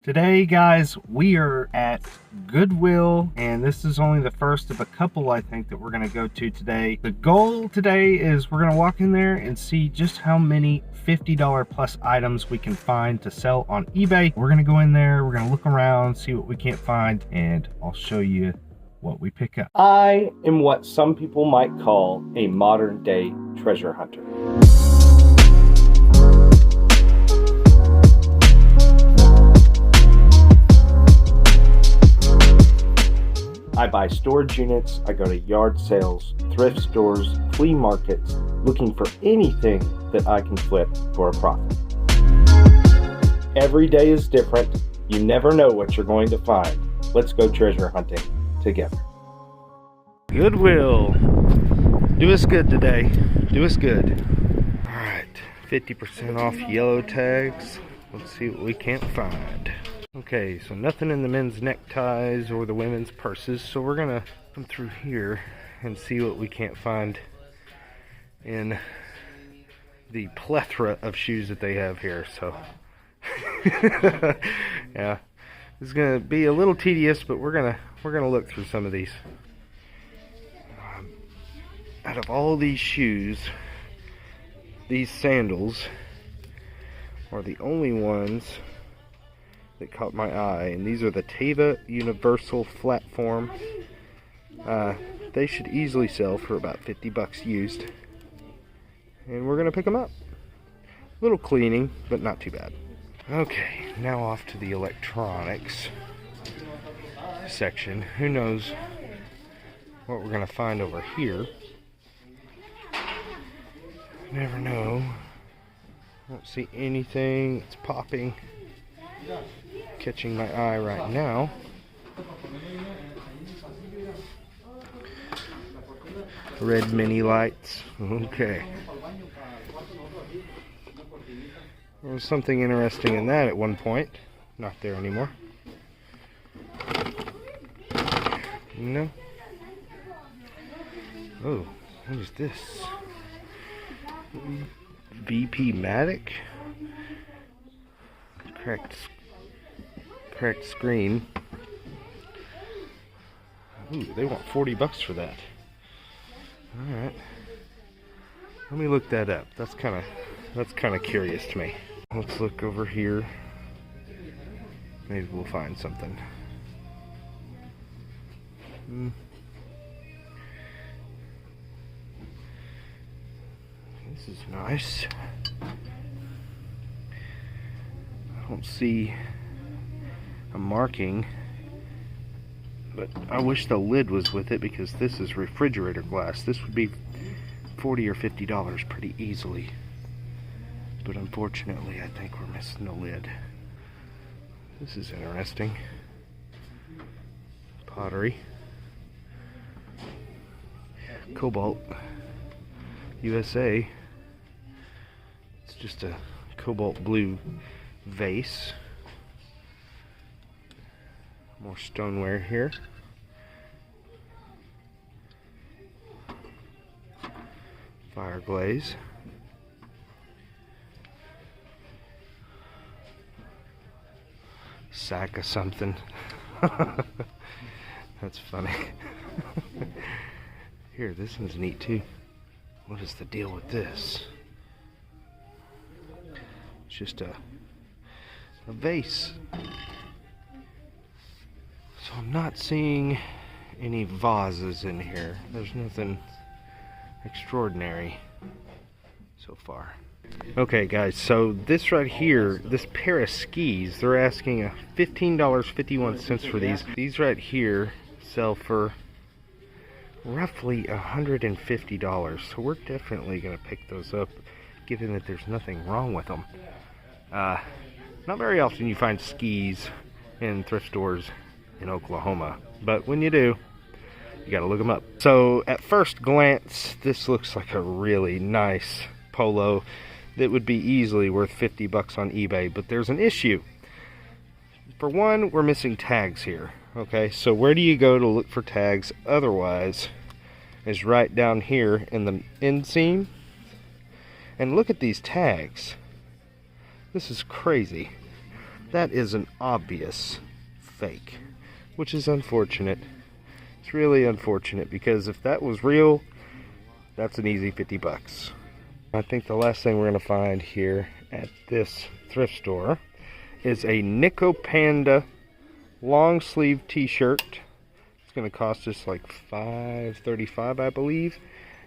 Today, guys, we are at Goodwill, and this is only the first of a couple, I think, that we're going to go to today. The goal today is we're going to walk in there and see just how many $50 plus items we can find to sell on eBay. We're going to go in there, we're going to look around, see what we can't find, and I'll show you what we pick up. I am what some people might call a modern day treasure hunter. I buy storage units, I go to yard sales, thrift stores, flea markets, looking for anything that I can flip for a profit. Every day is different. You never know what you're going to find. Let's go treasure hunting together. Goodwill. Do us good today. Do us good. Alright, 50% off yellow tags. Let's see what we can't find. Okay, so nothing in the men's neckties or the women's purses, so we're gonna come through here and see what we can't find in the plethora of shoes that they have here. So yeah, it's gonna be a little tedious, but we're gonna look through some of these. Out of all these shoes, these sandals are the only ones that caught my eye, and these are the Teva Universal Flatform. They should easily sell for about 50 bucks used, and we're gonna pick them up. A little cleaning, but not too bad. Okay, now off to the electronics section. Who knows what we're gonna find over here? Never know. Don't see anything that's popping, catching my eye right now. Red mini lights. Okay. There was something interesting in that at one point. Not there anymore. No. Oh, what is this? VP Matic? Cracked screen. Ooh, they want 40 bucks for that. Alright. Let me look that up. That's kinda curious to me. Let's look over here. Maybe we'll find something. This is nice. I don't see a marking, but I wish the lid was with it, because this is refrigerator glass. This would be $40 or $50 pretty easily, but unfortunately I think we're missing the lid. This is interesting. Pottery. Cobalt USA. It's just a cobalt blue vase. More stoneware here. Fire glaze. Sack of something. That's funny. Here, this one's neat too. What is the deal with this? It's just a vase. So I'm not seeing any vases in here. There's nothing extraordinary so far. Okay guys, so this right here, this pair of skis, they're asking $15.51 for these. These right here sell for roughly $150, so we're definitely going to pick those up, given that there's nothing wrong with them. Not very often you find skis in thrift stores in Oklahoma, but when you do, you got to look them up. So at first glance, this looks like a really nice polo that would be easily worth 50 bucks on eBay, but there's an issue. For one, we're missing tags here. Okay, so where do you go to look for tags otherwise is right down here in the inseam. And look at these tags. This is crazy. That is an obvious fake, which is unfortunate. It's really unfortunate, because if that was real, that's an easy 50 bucks. I think the last thing we're going to find here at this thrift store is a Nico Panda long sleeve t-shirt. It's going to cost us like $5.35, I believe.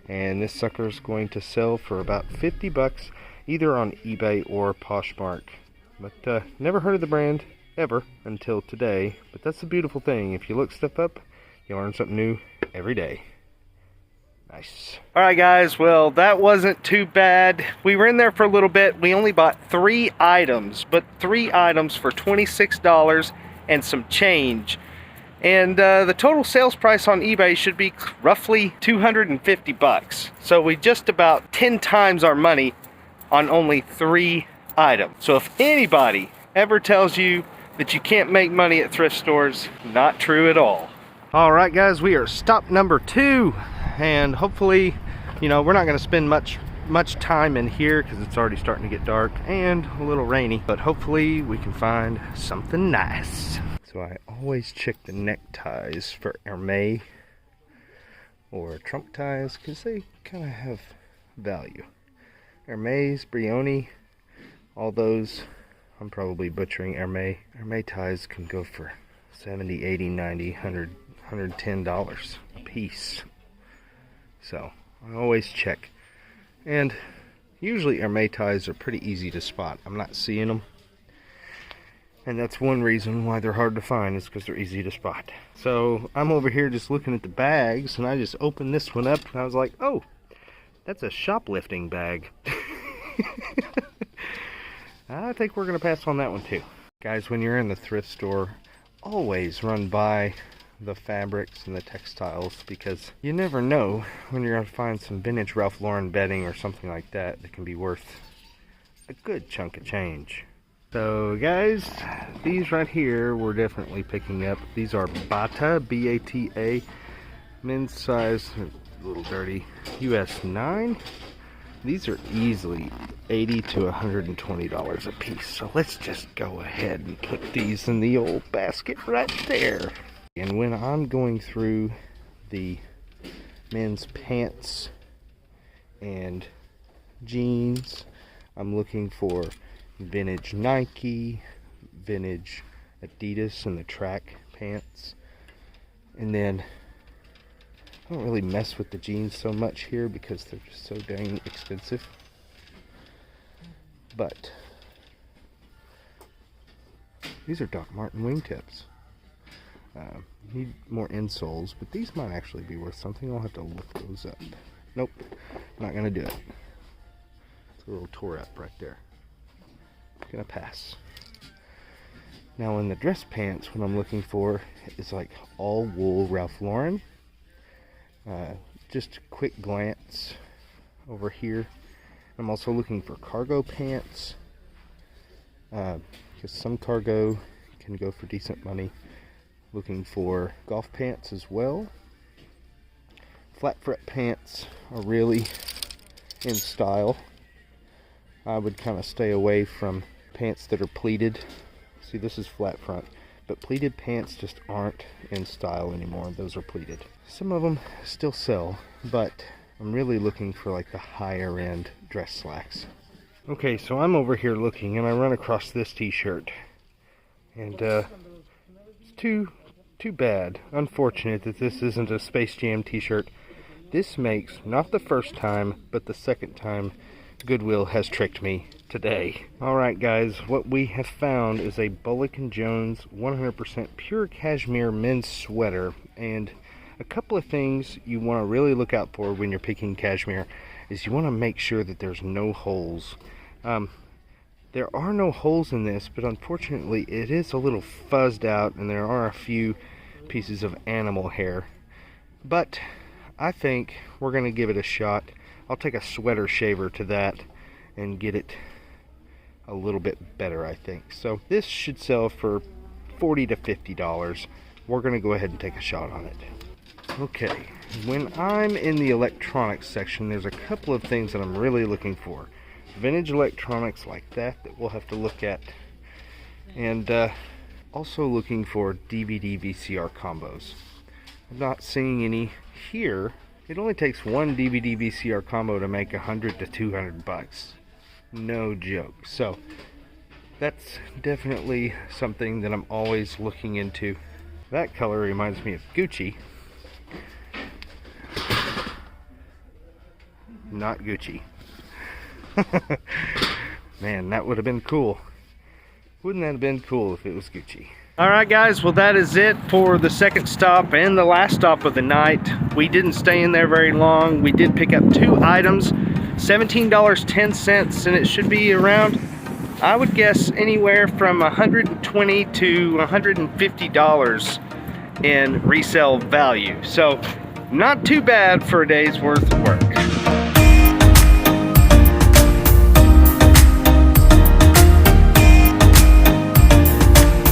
And this sucker is going to sell for about 50 bucks, either on eBay or Poshmark. But never heard of the brand ever until today. But that's the beautiful thing. If you look stuff up, you learn something new every day. Nice. Alright guys, well that wasn't too bad. We were in there for a little bit. We only bought 3 items, but 3 items for $26 and some change. And the total sales price on eBay should be roughly 250 bucks. So we just about 10 times our money on only 3 items. So if anybody ever tells you that you can't make money at thrift stores, not true at all. Alright guys, we are stop number 2. And hopefully, you know, we're not going to spend much time in here because it's already starting to get dark and a little rainy. But hopefully we can find something nice. So I always check the neckties for Hermes or trunk ties because they kind of have value. Hermes, Brioni, all those. I'm probably butchering Hermes. Hermes ties can go for $70, $80, $90, $100, $110 a piece. So I always check, and usually Hermes ties are pretty easy to spot. I'm not seeing them, and that's one reason why they're hard to find, is because they're easy to spot. So I'm over here just looking at the bags, and I just opened this one up and I was like, oh, that's a shoplifting bag. I think we're gonna pass on that one too. Guys, when you're in the thrift store, always run by the fabrics and the textiles, because you never know when you're going to find some vintage Ralph Lauren bedding or something like that that can be worth a good chunk of change. So guys, these right here we're definitely picking up. These are Bata, B-A-T-A, men's size, a little dirty, US 9. These are easily $80 to $120 a piece. So let's just go ahead and put these in the old basket right there. And when I'm going through the men's pants and jeans, I'm looking for vintage Nike, vintage Adidas and the track pants. And then I don't really mess with the jeans so much here because they're just so dang expensive. But these are Doc Martin wingtips. Need more insoles, but these might actually be worth something. I'll have to look those up. Nope, not gonna do it. It's a little tore up right there. Gonna pass. Now in the dress pants, what I'm looking for is like all wool Ralph Lauren. Just a quick glance over here. I'm also looking for cargo pants, because some cargo can go for decent money. Looking for golf pants as well. Flat front pants are really in style. I would kind of stay away from pants that are pleated. See, this is flat front, but pleated pants just aren't in style anymore. Those are pleated. Some of them still sell, but I'm really looking for like the higher end dress slacks. Okay, so I'm over here looking and I run across this t-shirt, and it's too bad, unfortunate that this isn't a Space Jam t-shirt. This makes not the first time, but the second time Goodwill has tricked me today. Alright guys, what we have found is a Bullock & Jones 100% pure cashmere men's sweater, and a couple of things you want to really look out for when you're picking cashmere is you want to make sure that there's no holes. There are no holes in this, but unfortunately it is a little fuzzed out and there are a few pieces of animal hair. But I think we're going to give it a shot. I'll take a sweater shaver to that and get it a little bit better, I think. So this should sell for $40 to $50. We're going to go ahead and take a shot on it. Okay, when I'm in the electronics section, there's a couple of things that I'm really looking for. Vintage electronics like that we'll have to look at And also looking for DVD VCR combos. I'm not seeing any here. It only takes one DVD VCR combo to make $100 to $200. No joke. So that's definitely something that I'm always looking into. That color reminds me of Gucci. Not Gucci. Man, that would have been cool. Wouldn't that have been cool if it was Gucci? Alright guys, well that is it for the second stop and the last stop of the night. We didn't stay in there very long. We did pick up 2 items, $17.10, and it should be around, I would guess, anywhere from $120 to $150 in resale value. So not too bad for a day's worth of work.